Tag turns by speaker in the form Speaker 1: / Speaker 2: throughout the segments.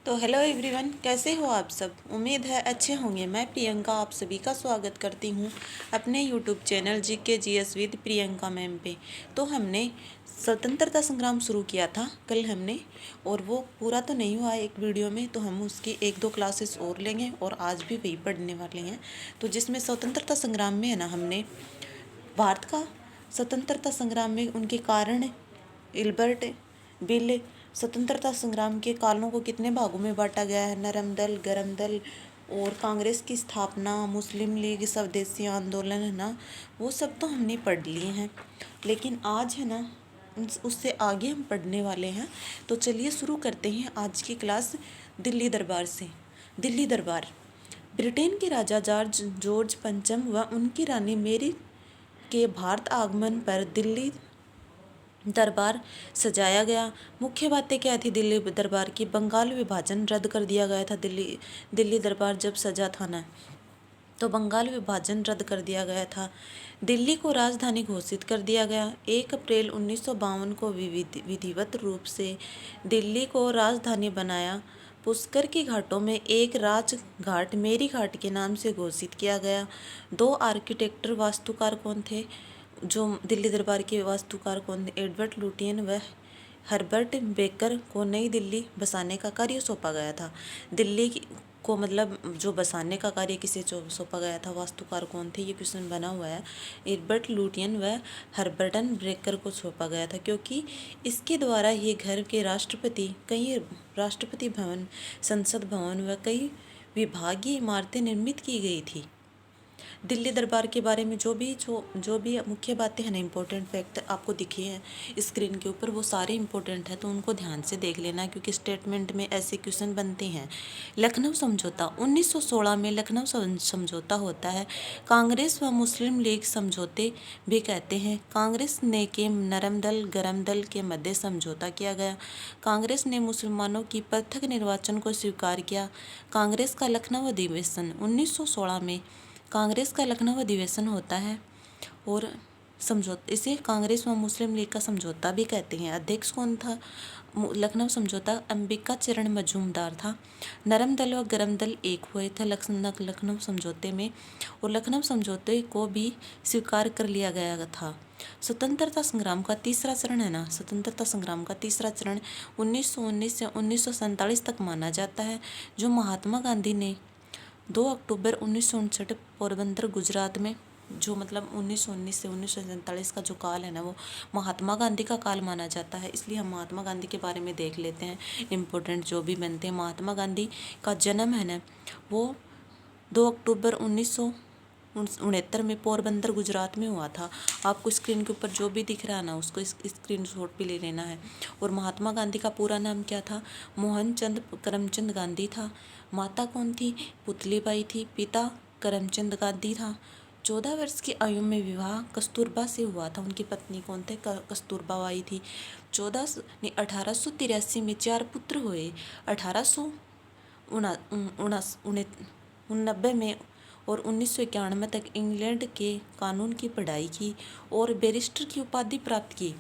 Speaker 1: तो hello everyone, कैसे हो आप सब। उम्मीद है अच्छे होंगे। मैं प्रियंका आप सभी का स्वागत करती हूँ अपने YouTube channel GK GS with Priyanka ma'am पे। तो हमने स्वतंत्रता संग्राम शुरू किया था कल हमने, और वो पूरा तो नहीं हुआ एक वीडियो में, तो हम उसकी एक दो क्लासेस और लेंगे और आज भी वही पढ़ने वाले हैं। तो जिसमें स्वतंत्रता संग्राम में है ना, हमने भारत का स्वतंत्रता संग्राम में उनके कारण, इल्बर्ट बिल, स्वतंत्रता संग्राम के कालों को कितने भागों में बांटा गया है, नरम दल, गरम दल, और कांग्रेस की स्थापना, मुस्लिम लीग, स्वदेशी आंदोलन, है ना, वो सब तो हमने पढ़ लिए हैं। लेकिन आज है ना, उससे आगे हम पढ़ने वाले हैं। तो चलिए शुरू करते हैं आज की क्लास दिल्ली दरबार से। दिल्ली दरबार ब्रिटेन के राजा जॉर्ज पंचम व उनकी रानी मेरी के भारत आगमन पर दिल्ली दरबार सजाया गया। मुख्य बातें क्या थी दिल्ली दरबार की? बंगाल विभाजन रद्द कर दिया गया था। दिल्ली दरबार जब सजा था ना, तो बंगाल विभाजन रद्द कर दिया गया था। दिल्ली को राजधानी घोषित कर दिया गया। 1 अप्रैल 1952 को विधिवत रूप से दिल्ली को राजधानी बनाया। पुष्कर की घाटों में एक राज घाट मेरी घाट के नाम से घोषित किया गया। 2 आर्किटेक्टर वास्तुकार कौन थे? जो दिल्ली दरबार के वास्तुकार कौन थे? एडवर्ड लुटियन व हर्बर्ट बेकर को नई दिल्ली बसाने का कार्य सौंपा गया था। को मतलब जो बसाने का कार्य किसे सौंपा गया था? वास्तुकार कौन थे? ये क्वेश्चन बना हुआ है। एडवर्ड लुटियन व हर्बर्टन बेकर को सौंपा गया था, क्योंकि इसके द्वारा ये घर के कई राष्ट्रपति भवन, संसद भवन व कई विभागीय इमारतें निर्मित की गई थी। दिल्ली दरबार के बारे में जो भी मुख्य बातें हैं ना, इम्पोर्टेंट फैक्ट आपको दिखे हैं स्क्रीन के ऊपर, वो सारे इम्पोर्टेंट हैं, तो उनको ध्यान से देख लेना, क्योंकि स्टेटमेंट में ऐसे क्वेश्चन बनते हैं। लखनऊ समझौता 1916 में लखनऊ समझौता होता है। कांग्रेस व मुस्लिम लीग समझौते भी कहते हैं। कांग्रेस ने के नरम दल गरम दल के मध्य समझौता किया गया। कांग्रेस ने मुसलमानों की पृथक निर्वाचन को स्वीकार किया। कांग्रेस का लखनऊ अधिवेशन 1916 में कांग्रेस का लखनऊ अधिवेशन होता है, और समझौता इसे कांग्रेस व मुस्लिम लीग का समझौता भी कहते हैं। अध्यक्ष कौन था लखनऊ समझौता? अंबिका चरण मजूमदार था। नरम दल व गरम दल एक हुए थे लखनऊ समझौते में, और लखनऊ समझौते को भी स्वीकार कर लिया गया था। स्वतंत्रता संग्राम का तीसरा चरण है ना, स्वतंत्रता संग्राम का तीसरा चरण 1919 से 1947 तक माना जाता है, जो महात्मा गांधी ने 2 अक्टूबर 1959 पोरबंदर गुजरात में, जो मतलब 1919 से 1947 का जो काल है ना, वो महात्मा गांधी का काल माना जाता है। इसलिए हम महात्मा गांधी के बारे में देख लेते हैं, इम्पोर्टेंट जो भी बनते हैं। महात्मा गांधी का जन्म है ना, वो 2 अक्टूबर 1969 में पोरबंदर गुजरात में हुआ था। आपको स्क्रीन के ऊपर जो भी दिख रहा है ना, उसको स्क्रीनशॉट भी ले लेना है। और महात्मा गांधी का पूरा नाम क्या था? मोहनचंद करमचंद गांधी था। माता कौन थी? पुतलीबाई थी। पिता करमचंद गांधी था। 14 वर्ष की आयु में विवाह कस्तूरबा से हुआ था। उनकी पत्नी कौन थे? कस्तूरबा बाई थी। 1883 में 4 पुत्र हुए। 1899 में और 1991 तक इंग्लैंड के कानून की पढ़ाई की और बैरिस्टर की उपाधि प्राप्त की।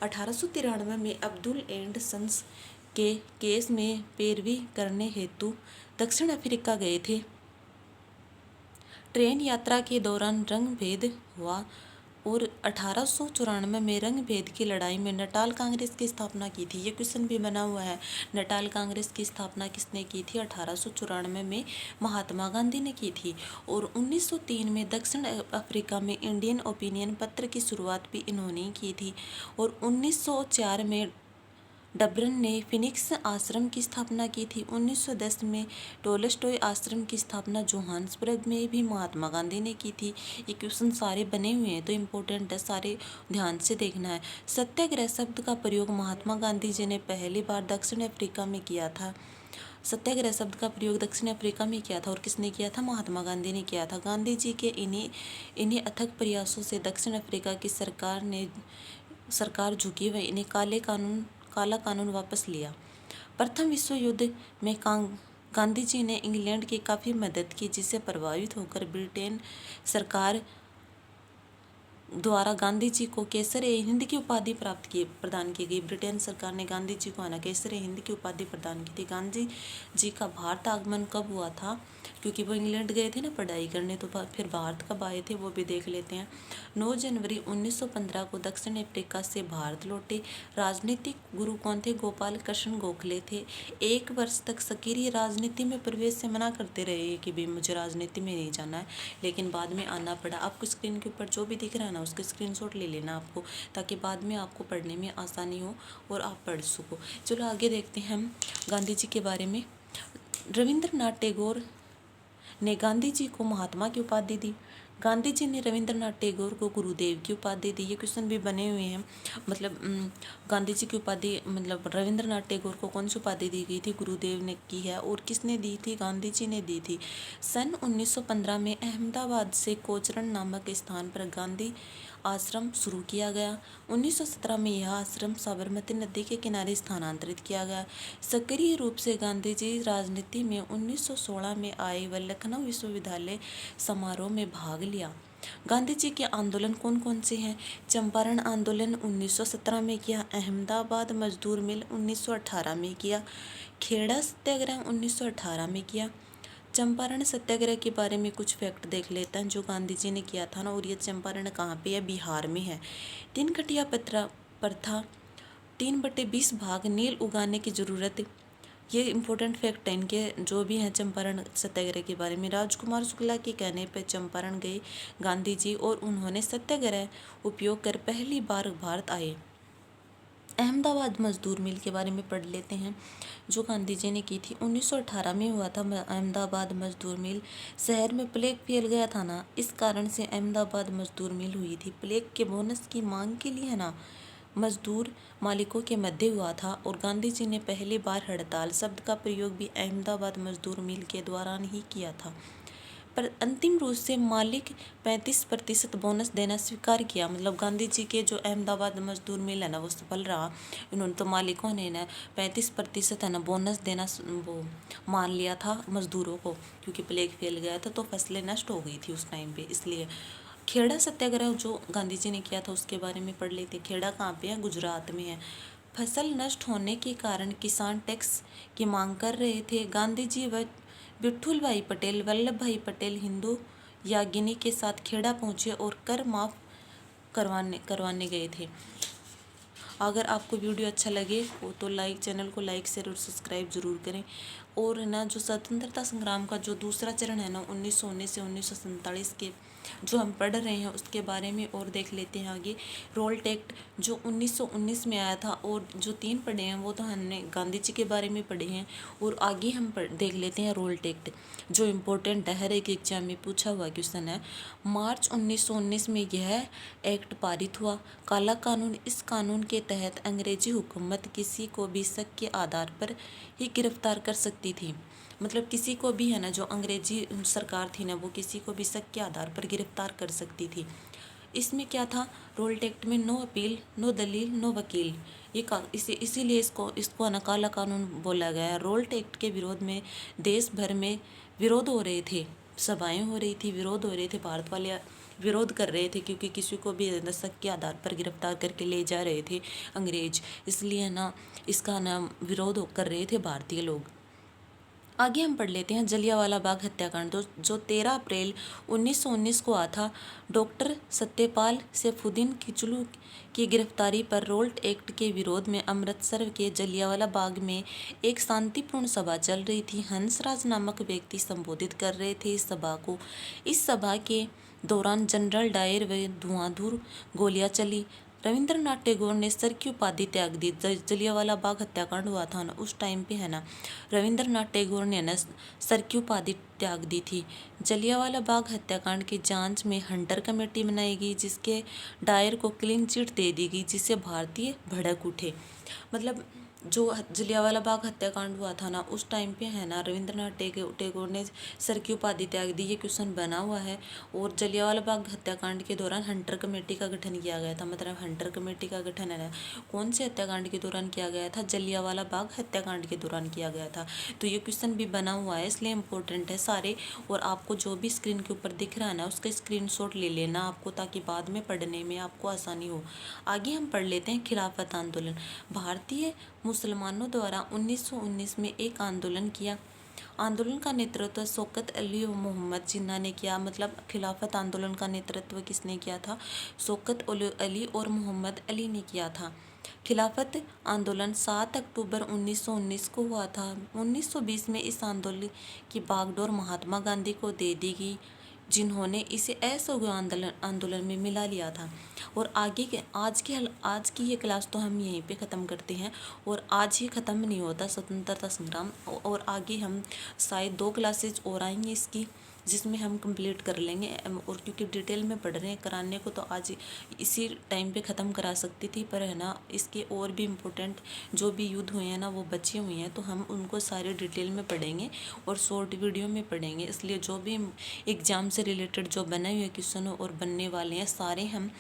Speaker 1: 1893 में अब्दुल एंड सन्स के केस में पैरवी करने हेतु दक्षिण अफ्रीका गए थे। ट्रेन यात्रा के दौरान रंग भेद हुआ, और 1894 में रंग भेद की लड़ाई में नटाल कांग्रेस की स्थापना की थी। ये क्वेश्चन भी बना हुआ है। नटाल कांग्रेस की स्थापना किसने की थी? 1894 में महात्मा गांधी ने की थी। और 1903 में दक्षिण अफ्रीका में इंडियन ओपिनियन पत्र की शुरुआत भी इन्होंने की थी। और 1904 में डबरन ने फिनिक्स आश्रम की स्थापना की थी। 1910 में टोलस्टॉय आश्रम की स्थापना जोहान्सबर्ग में भी महात्मा गांधी ने की थी। ये क्वेश्चन सारे बने हुए हैं, तो इम्पोर्टेंट है, सारे ध्यान से देखना है। सत्याग्रह शब्द का प्रयोग महात्मा गांधी जी ने पहली बार दक्षिण अफ्रीका में किया था। सत्याग्रह शब्द का प्रयोग दक्षिण अफ्रीका में किया था, और किसने किया था? महात्मा गांधी ने किया था। गांधी जी के इन्हीं अथक प्रयासों से दक्षिण अफ्रीका की सरकार झुकी व इन्हें काला कानून वापस लिया। प्रथम विश्व युद्ध में गांधी जी ने इंग्लैंड की काफ़ी मदद की, जिससे प्रभावित होकर ब्रिटेन सरकार द्वारा गांधी जी को केसर ए हिंद की उपाधि प्रदान की गई। ब्रिटेन सरकार ने गांधी जी को केसर ए हिंद की उपाधि प्रदान की थी। गांधी जी का भारत आगमन कब हुआ था, क्योंकि वो इंग्लैंड गए थे ना पढ़ाई करने, तो फिर भारत कब आए थे वो भी देख लेते हैं। 9 जनवरी 1915 को दक्षिण अफ्रीका से भारत लौटे। राजनीतिक गुरु कौन थे? गोपाल कृष्ण गोखले थे। 1 वर्ष तक सक्रिय राजनीति में प्रवेश से मना करते रहे कि भाई मुझे राजनीति में नहीं जाना है, लेकिन बाद में आना पड़ा। आपको स्क्रीन के ऊपर जो भी दिख रहा है ना, उसके स्क्रीनशॉट ले लेना आपको, ताकि बाद में आपको पढ़ने में आसानी हो और आप पढ़ सको। चलो आगे देखते हैं हम गांधी जी के बारे में। रविंद्रनाथ टैगोर ने गांधी जी को महात्मा की उपाधि दी। गांधी जी ने रविंद्रनाथ टैगोर को गुरुदेव की उपाधि दी। ये क्वेश्चन भी बने हुए हैं। मतलब गांधी जी की उपाधि, मतलब रविंद्रनाथ टैगोर को कौन सी उपाधि दी गई थी? गुरुदेव ने की है। और किसने दी थी? गांधी जी ने दी थी। सन 1915 में अहमदाबाद से कोचरन नामक स्थान पर गांधी आश्रम शुरू किया गया। 1917 में यह आश्रम साबरमती नदी के किनारे स्थानांतरित किया गया। सक्रिय रूप से गांधी जी राजनीति में 1916 में आए व लखनऊ विश्वविद्यालय समारोह में भाग लिया। गांधी जी के आंदोलन कौन कौन से हैं? चंपारण आंदोलन 1917 में किया, अहमदाबाद मजदूर मिल 1918 में किया, खेड़ा सत्याग्रह 1918 में किया। चंपारण सत्याग्रह के बारे में कुछ फैक्ट देख लेते हैं जो गांधी जी ने किया था ना। और ये चंपारण कहाँ पे है? बिहार में है। 3 कटिया प्रथा, 3/20 भाग नील उगाने की जरूरत, ये इंपॉर्टेंट फैक्ट है इनके जो भी हैं चंपारण सत्याग्रह के बारे में। राजकुमार शुक्ला के कहने पर चंपारण गए गांधी जी और उन्होंने सत्याग्रह उपयोग कर पहली बार भारत आए। अहमदाबाद मजदूर मिल के बारे में पढ़ लेते हैं जो गांधी जी ने की थी। 1918 में हुआ था अहमदाबाद मजदूर मिल। शहर में प्लेग फैल गया था ना, इस कारण से अहमदाबाद मजदूर मिल हुई थी। प्लेग के बोनस की मांग के लिए है ना मजदूर मालिकों के मध्य हुआ था। और गांधी जी ने पहली बार हड़ताल शब्द का प्रयोग भी अहमदाबाद मजदूर मिल के दौरान ही किया था। पर अंतिम रूप से मालिक 35% बोनस देना स्वीकार किया। मतलब गांधी जी के जो अहमदाबाद मजदूर मिल है ना वो सफल रहा। इन्होंने तो मालिकों ने ना 35% है ना बोनस देना वो मान लिया था मजदूरों को, क्योंकि प्लेग फैल गया था तो फसलें नष्ट हो गई थी उस टाइम पे। इसलिए खेड़ा सत्याग्रह जो गांधी जी ने किया था उसके बारे में पढ़ लेते। खेड़ा कहाँ पे है? गुजरात में है। फसल नष्ट होने के कारण किसान टैक्स की मांग कर रहे थे। गांधी जी व विठुल भाई पटेल, वल्लभ भाई पटेल हिंदू यागिनी के साथ खेड़ा पहुंचे और कर माफ करवाने गए थे। अगर आपको वीडियो अच्छा लगे तो चैनल को लाइक शेयर और सब्सक्राइब जरूर करें। और ना जो स्वतंत्रता संग्राम का जो दूसरा चरण है ना 1919 से 1947 के जो हम पढ़ रहे हैं उसके बारे में और देख लेते हैं आगे। रोल्ट एक्ट जो 1919 में आया था, और जो 3 पढ़े हैं वो तो हमने गांधी जी के बारे में पढ़े हैं। और आगे हम देख लेते हैं रोल्ट एक्ट जो इम्पोर्टेंट है, हर एक एग्जाम में पूछा हुआ क्वेश्चन है। मार्च 1919 में यह एक्ट पारित हुआ। काला कानून, इस कानून के तहत अंग्रेजी हुकूमत किसी को भी शक के आधार पर ही गिरफ्तार कर सकती थी। मतलब किसी को भी है ना, जो अंग्रेजी सरकार थी ना वो किसी को भी शक के आधार पर गिरफ्तार कर सकती थी। इसमें क्या था? रोल्ट एक्ट में नो अपील, नो दलील, नो वकील। ये इसीलिए इसको ना काला कानून बोला गया है। रोल्ट एक्ट के विरोध में देश भर में विरोध हो रहे थे, सभाएं हो रही थी, विरोध हो रहे थे, भारत वाले विरोध कर रहे थे, क्योंकि किसी को भी शक के आधार पर गिरफ्तार करके ले जा रहे थे अंग्रेज। इसलिए ना इसका ना विरोध कर रहे थे भारतीय लोग। आगे हम पढ़ लेते हैं जलियांवाला बाग हत्याकांड जो 13 अप्रैल 1919 को हुआ था। डॉक्टर सत्यपाल सैफुद्दीन किचलू की गिरफ्तारी पर रोल्ट एक्ट के विरोध में अमृतसर के जलियांवाला बाग में एक शांतिपूर्ण सभा चल रही थी। हंसराज नामक व्यक्ति संबोधित कर रहे थे इस सभा को। इस सभा के दौरान जनरल डायर व धुआंधार गोलियां चली। रविंद्रनाथ टैगोर ने सर की उपाधि त्याग दी। जलियांवाला बाग हत्याकांड हुआ था ना उस टाइम पे है ना रविंद्रनाथ टैगोर ने ना सर की उपाधि त्याग दी थी। जलियांवाला बाग हत्याकांड की जांच में हंटर कमेटी बनाई गई जिसके डायर को क्लीन चिट दे दी गई, जिससे भारतीय भड़क उठे। मतलब जो जलियांवाला बाग हत्याकांड हुआ था ना, उस टाइम पे है ना रविंद्रनाथ टैगोर ने सर की उपाधि त्याग दी। ये क्वेश्चन बना हुआ है। और जलियांवाला बाग हत्याकांड के दौरान हंटर कमेटी का गठन किया गया था। मतलब हंटर कमेटी का गठन है ना कौन से हत्याकांड के दौरान किया गया था? जलियांवाला बाग हत्याकांड के दौरान किया गया था। तो ये क्वेश्चन भी बना हुआ है, इसलिए इम्पोर्टेंट है सारे। और आपको जो भी स्क्रीन के ऊपर दिख रहा है ना, उसका स्क्रीनशॉट ले लेना आपको, ताकि बाद में पढ़ने में आपको आसानी हो। आगे हम पढ़ लेते हैं खिलाफत आंदोलन। भारतीय मुसलमानों द्वारा 1919 में एक आंदोलन किया। आंदोलन का नेतृत्व शौकत अली और मोहम्मद जिन्ना ने किया। मतलब खिलाफत आंदोलन का नेतृत्व किसने किया था? शौकत अली और मोहम्मद अली ने किया था। खिलाफत आंदोलन 7 अक्टूबर 1919 को हुआ था। 1920 में इस आंदोलन की बागडोर महात्मा गांधी को दे दी गई, जिन्होंने इसे असहयोग आंदोलन में मिला लिया था। और आज की ये क्लास तो हम यहीं पे ख़त्म करते हैं। और आज ही ख़त्म नहीं होता स्वतंत्रता संग्राम, और आगे हम शायद 2 क्लासेज और आएंगी इसकी, जिसमें हम कंप्लीट कर लेंगे। और क्योंकि डिटेल में पढ़ रहे हैं कराने को, तो आज इसी टाइम पे ख़त्म करा सकती थी, पर है ना इसके और भी इम्पोर्टेंट जो भी युद्ध हुए हैं ना वो बचे हुए हैं, तो हम उनको सारे डिटेल में पढ़ेंगे और शॉर्ट वीडियो में पढ़ेंगे। इसलिए जो भी एग्ज़ाम से रिलेटेड जो बने हुए क्वेश्चन और बनने वाले हैं सारे हम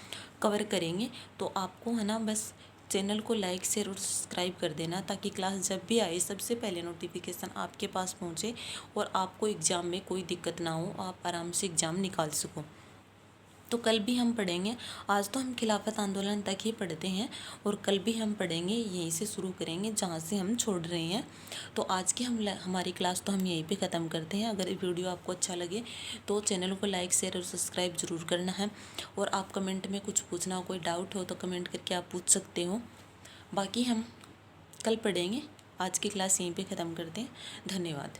Speaker 1: कवर करेंगे। तो आपको है ना बस चैनल को लाइक शेयर और सब्सक्राइब कर देना, ताकि क्लास जब भी आए सबसे पहले नोटिफिकेशन आपके पास पहुंचे और आपको एग्ज़ाम में कोई दिक्कत ना हो, आप आराम से एग्ज़ाम निकाल सको। तो कल भी हम पढ़ेंगे। आज तो हम खिलाफत आंदोलन तक ही पढ़ते हैं, और कल भी हम पढ़ेंगे, यहीं से शुरू करेंगे जहाँ से हम छोड़ रहे हैं। तो आज की हमारी क्लास तो हम यहीं पे ख़त्म करते हैं। अगर वीडियो आपको अच्छा लगे तो चैनल को लाइक शेयर और सब्सक्राइब ज़रूर करना है। और आप कमेंट में कुछ पूछना हो, कोई डाउट हो तो कमेंट करके आप पूछ सकते हो। बाकी हम कल पढ़ेंगे। आज की क्लास यहीं पे ख़त्म करते हैं। धन्यवाद।